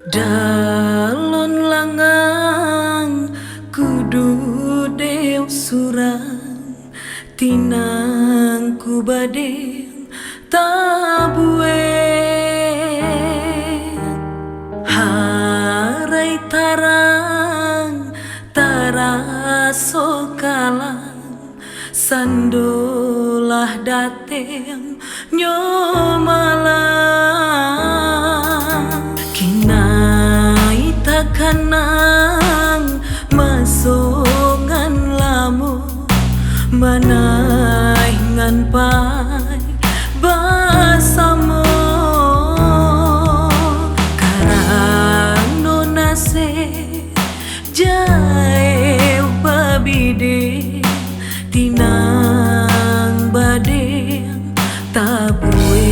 Dalon langang kudu dew surang tinang ku badeng tabue harai tarang taraso kalang sandolah dateng nyomalang kinai takanang masongan lamu manai ngan pai basamo karang nonase jae babide tinang badeng tabue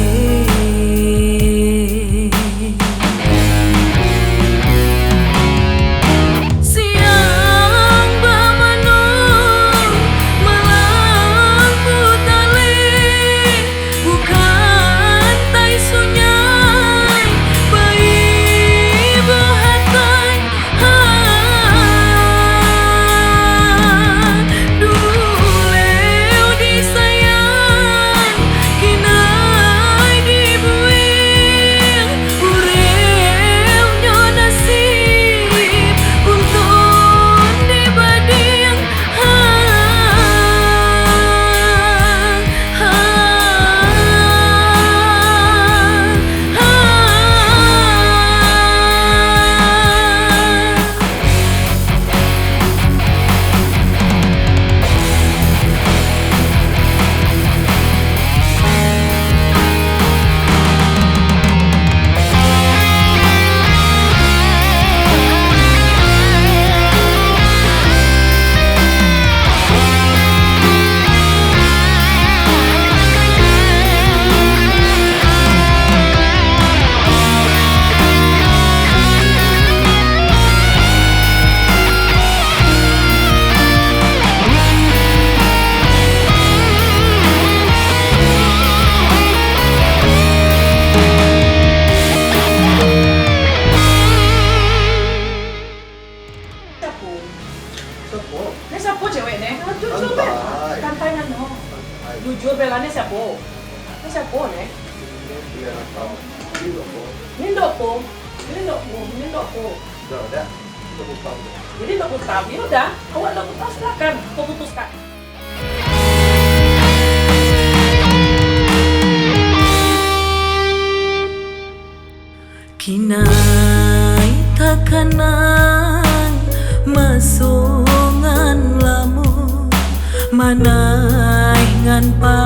Ini siapa cewek nih? Jujur be, kantai nano. Jujur belanya siapa? Ini siapa nih? Ini dopo, ini dopo, ini dopo. Udah, Jadi dopo tabi udah, awak dopo tas silakan, kau putuskan. Kinai takanang masongan lamu manai ngan pa